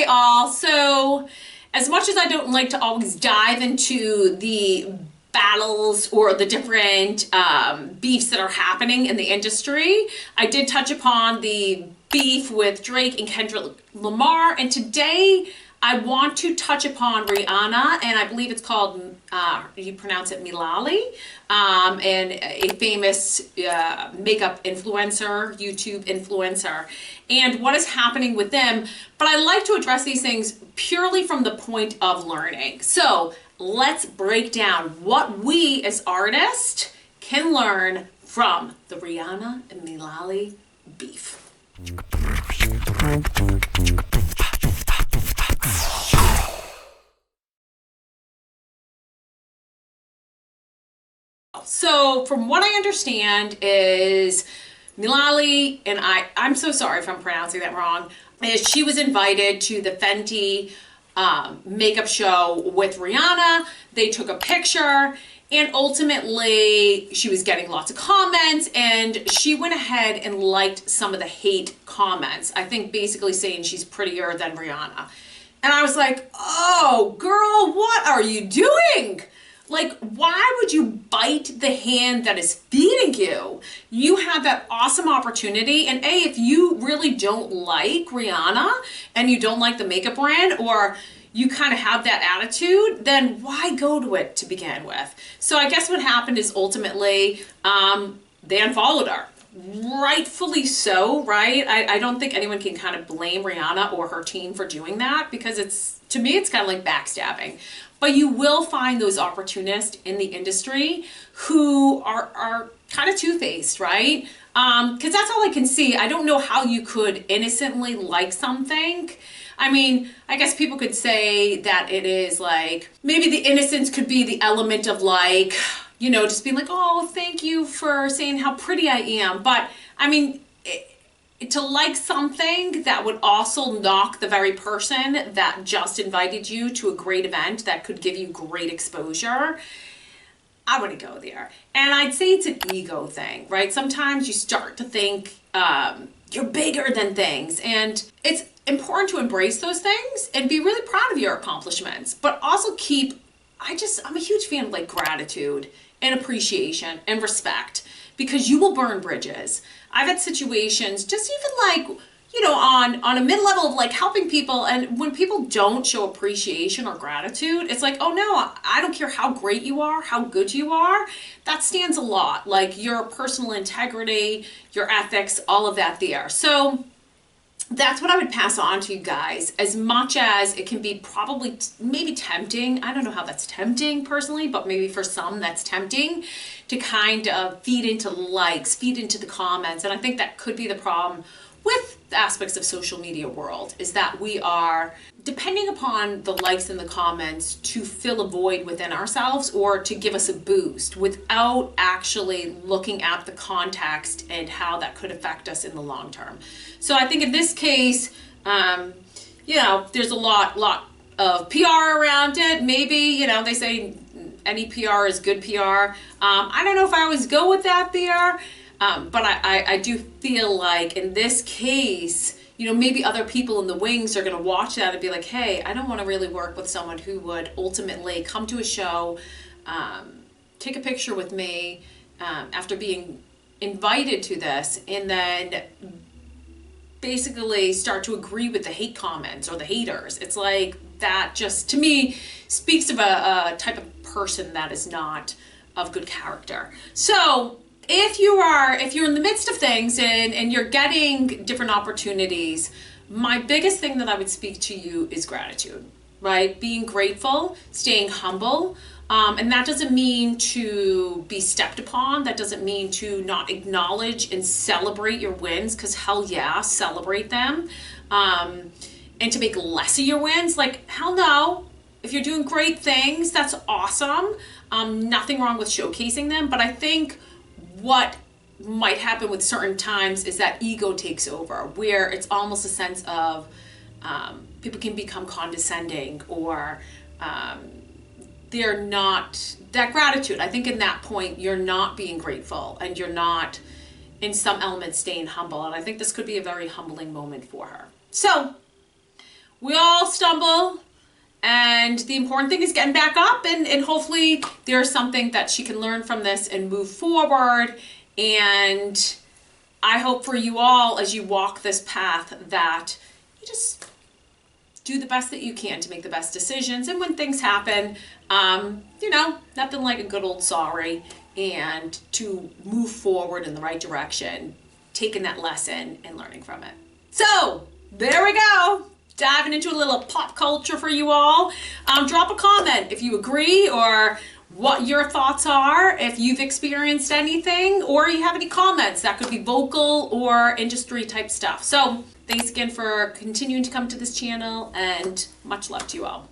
Hi all. So as much as I don't like to always dive into the battles or the different beefs that are happening in the industry, I did touch upon the beef with Drake and Kendrick Lamar, and today I want to touch upon Rihanna, and I believe it's called, you pronounce it Mihlali, and a famous makeup influencer, YouTube influencer, and what is happening with them. But I like to address these things purely from the point of learning. So let's break down what we as artists can learn from the Rihanna and Mihlali beef. So from what I understand is Mihlali, and I'm so sorry if I'm pronouncing that wrong, is she was invited to the Fenty makeup show with Rihanna. They took a picture, and ultimately she was getting lots of comments, and she went ahead and liked some of the hate comments. I think basically saying she's prettier than Rihanna. And I was like, oh girl, what are you doing? Like, why would you bite the hand that is feeding you? You had that awesome opportunity. And if you really don't like Rihanna and you don't like the makeup brand, or you kind of have that attitude, then why go to it to begin with? So I guess what happened is ultimately they unfollowed her. Rightfully so, right? I don't think anyone can kind of blame Rihanna or her team for doing that, because to me, it's kind of like backstabbing. But you will find those opportunists in the industry who are kind of two-faced, right? Because that's all I can see. I don't know how you could innocently like something. I mean, I guess people could say that it is like, maybe the innocence could be the element of like, you know, just being like, oh, thank you for saying how pretty I am. But I mean, to like something that would also knock the very person that just invited you to a great event that could give you great exposure, I wouldn't go there. And I'd say it's an ego thing, right? Sometimes you start to think you're bigger than things, and it's important to embrace those things and be really proud of your accomplishments, but also I'm a huge fan of like gratitude and appreciation and respect, because you will burn bridges. I've had situations, just even like, you know, on a mid-level of like helping people, and when people don't show appreciation or gratitude, it's like, oh no, I don't care how great you are, how good you are, that stands a lot. Like your personal integrity, your ethics, all of that there. So that's what I would pass on to you guys, as much as it can be probably maybe tempting. I don't know how that's tempting personally, but maybe for some that's tempting to kind of feed into likes, feed into the comments. And I think that could be the problem with the aspects of social media world, is that we are depending upon the likes and the comments to fill a void within ourselves or to give us a boost without actually looking at the context and how that could affect us in the long term. So I think in this case, you know, there's a lot of PR around it. Maybe, you know, they say any PR is good PR. I don't know if I always go with that there. But I do feel like in this case, you know, maybe other people in the wings are going to watch that and be like, hey, I don't want to really work with someone who would ultimately come to a show, take a picture with me after being invited to this, and then basically start to agree with the hate comments or the haters. It's like that just, to me, speaks of a type of person that is not of good character. So if you're in the midst of things and you're getting different opportunities, my biggest thing that I would speak to you is gratitude, right? Being grateful, staying humble. And that doesn't mean to be stepped upon. That doesn't mean to not acknowledge and celebrate your wins, because hell yeah, celebrate them. And to make less of your wins, like hell no. If you're doing great things, that's awesome. Nothing wrong with showcasing them. But I think what might happen with certain times is that ego takes over, where it's almost a sense of people can become condescending, or they're not that gratitude. I think in that point you're not being grateful, and you're not in some elements staying humble, and I think this could be a very humbling moment for her. So we all stumble, and the important thing is getting back up, and hopefully there's something that she can learn from this and move forward. And I hope for you all, as you walk this path, that you just do the best that you can to make the best decisions. And when things happen, you know, nothing like a good old sorry, and to move forward in the right direction, taking that lesson and learning from it. So there we go. Diving into a little pop culture for you all. Drop a comment if you agree, or what your thoughts are, if you've experienced anything, or you have any comments. That could be vocal or industry type stuff. So thanks again for continuing to come to this channel, and much love to you all.